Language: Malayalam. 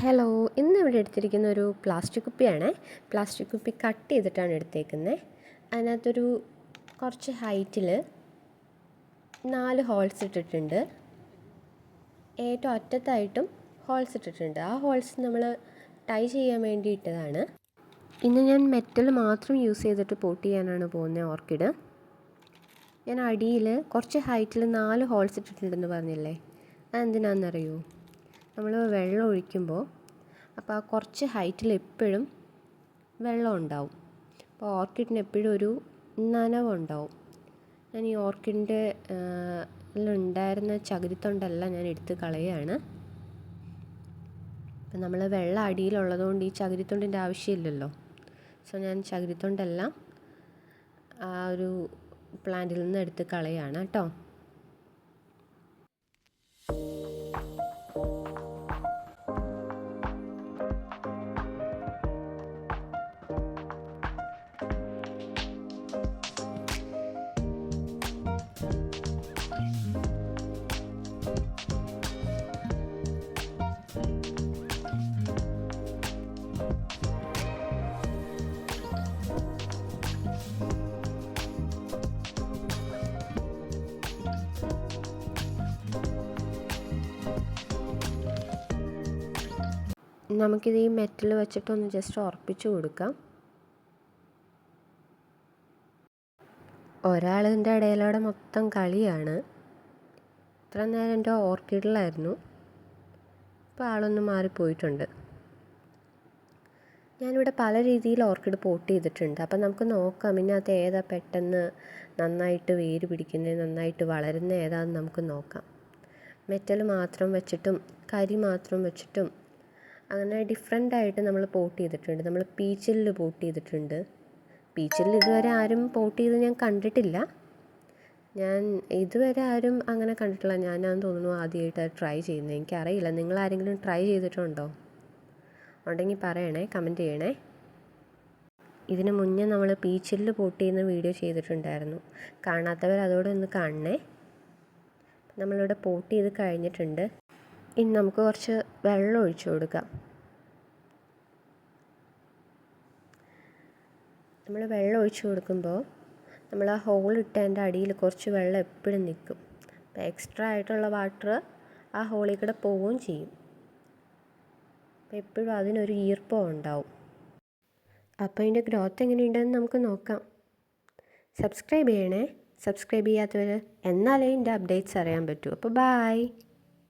ഹലോ, ഇന്ന് ഇവിടെ എടുത്തിരിക്കുന്ന ഒരു പ്ലാസ്റ്റിക് കുപ്പിയാണ്. പ്ലാസ്റ്റിക് കുപ്പി കട്ട് ചെയ്തിട്ടാണ് എടുത്തേക്കുന്നത്. അതിനകത്തൊരു കുറച്ച് ഹൈറ്റിൽ 4 ഹോൾസ് ഇട്ടിട്ടുണ്ട്. ഏറ്റവും അറ്റത്തായിട്ടും ഹോൾസ് ഇട്ടിട്ടുണ്ട്. ആ ഹോൾസ് നമ്മൾ ടൈ ചെയ്യാൻ വേണ്ടി ഇട്ടതാണ്. ഇന്ന് ഞാൻ മെറ്റൽ മാത്രം യൂസ് ചെയ്തിട്ട് പോട്ട് ചെയ്യാനാണ് പോകുന്നത് ഓർക്കിഡ്. ഞാൻ അടിയിൽ കുറച്ച് ഹൈറ്റിൽ 4 ഹോൾസ് ഇട്ടിട്ടുണ്ടെന്ന് പറഞ്ഞില്ലേ, അതെന്തിനാണെന്നറിയോ? നമ്മൾ വെള്ളം ഒഴിക്കുമ്പോൾ അപ്പോൾ ആ കുറച്ച് ഹൈറ്റിൽ എപ്പോഴും വെള്ളം ഉണ്ടാവും. അപ്പോൾ ഓർക്കിഡിന് എപ്പോഴും ഒരു നനവുണ്ടാവും. ഞാൻ ഈ ഓർക്കിഡിൻ്റെ ഉണ്ടായിരുന്ന ചകിരിത്തൊണ്ടെല്ലാം ഞാൻ എടുത്ത് കളയുകയാണ്. അപ്പം നമ്മൾ വെള്ളം അടിയിലുള്ളതുകൊണ്ട് ഈ ചകിരിത്തൊണ്ടിൻ്റെ ആവശ്യമില്ലല്ലോ. സോ ഞാൻ ചകിരിത്തൊണ്ടെല്ലാം ആ ഒരു പ്ലാന്റിൽ നിന്ന് എടുത്ത് കളയുകയാണ് കേട്ടോ. നമുക്കിത് ഈ മെറ്റൽ വെച്ചിട്ടൊന്ന് ജസ്റ്റ് ഉറപ്പിച്ച് കൊടുക്കാം. ഒരാളിൻ്റെ ഇടയിലൂടെ മൊത്തം കളിയാണ്. ഇത്ര നേരം എൻ്റെ ഓർക്കിഡിലായിരുന്നു, ഇപ്പോൾ ആളൊന്ന് മാറിപ്പോയിട്ടുണ്ട്. ഞാനിവിടെ പല രീതിയിൽ ഓർക്കിഡ് പോട്ട് ചെയ്തിട്ടുണ്ട്. അപ്പം നമുക്ക് നോക്കാം ഇതിനകത്ത് ഏതാ പെട്ടെന്ന് നന്നായിട്ട് വേര് പിടിക്കുന്നത്, നന്നായിട്ട് വളരുന്ന ഏതാണെന്ന് നമുക്ക് നോക്കാം. മെറ്റൽ മാത്രം വെച്ചിട്ടും കരി മാത്രം വെച്ചിട്ടും അങ്ങനെ ഡിഫറെൻ്റായിട്ട് നമ്മൾ പോട്ട് ചെയ്തിട്ടുണ്ട്. നമ്മൾ പീച്ചിലിൽ പോട്ട് ചെയ്തിട്ടുണ്ട്. പീച്ചിലിൽ ഇതുവരെ ആരും പോട്ട് ചെയ്ത് ഞാൻ കണ്ടിട്ടില്ല. ഞാൻ ഇതുവരെ ആരും അങ്ങനെ കണ്ടിട്ടില്ല. ഞാനാണെന്ന് തോന്നുന്നു ആദ്യമായിട്ട് ട്രൈ ചെയ്യുന്നത്. എനിക്കറിയില്ല, നിങ്ങളാരെങ്കിലും ട്രൈ ചെയ്തിട്ടുണ്ടോ? ഉണ്ടെങ്കിൽ പറയണേ, കമൻറ്റ് ചെയ്യണേ. ഇതിന് മുന്നേ നമ്മൾ പീച്ചിലിൽ പോട്ട് ചെയ്യുന്ന വീഡിയോ ചെയ്തിട്ടുണ്ടായിരുന്നു. കാണാത്തവർ അതോടെ ഒന്ന് കാണണേ. നമ്മളിവിടെ പോട്ട് ചെയ്ത് കഴിഞ്ഞിട്ടുണ്ട്. ഇനി നമുക്ക് കുറച്ച് വെള്ളം ഒഴിച്ചു കൊടുക്കാം. നമ്മൾ വെള്ളം ഒഴിച്ചു കൊടുക്കുമ്പോൾ നമ്മൾ ആ ഹോൾ ഇട്ടതിൻ്റെ അടിയിൽ കുറച്ച് വെള്ളം എപ്പോഴും നിൽക്കും. അപ്പോൾ എക്സ്ട്രാ ആയിട്ടുള്ള വാട്ടർ ആ ഹോളിൽ കൂടെ പോവുകയും ചെയ്യും. അപ്പോൾ എപ്പോഴും അതിനൊരു ഈർപ്പം ഉണ്ടാവും. അപ്പോൾ അതിൻ്റെ ഗ്രോത്ത് എങ്ങനെയുണ്ടെന്ന് നമുക്ക് നോക്കാം. സബ്സ്ക്രൈബ് ചെയ്യണേ, സബ്സ്ക്രൈബ് ചെയ്യാത്തവർ, എന്നാലേ ഇതിൻ്റെ അപ്ഡേറ്റ്സ് അറിയാൻ പറ്റൂ. അപ്പോൾ ബൈ.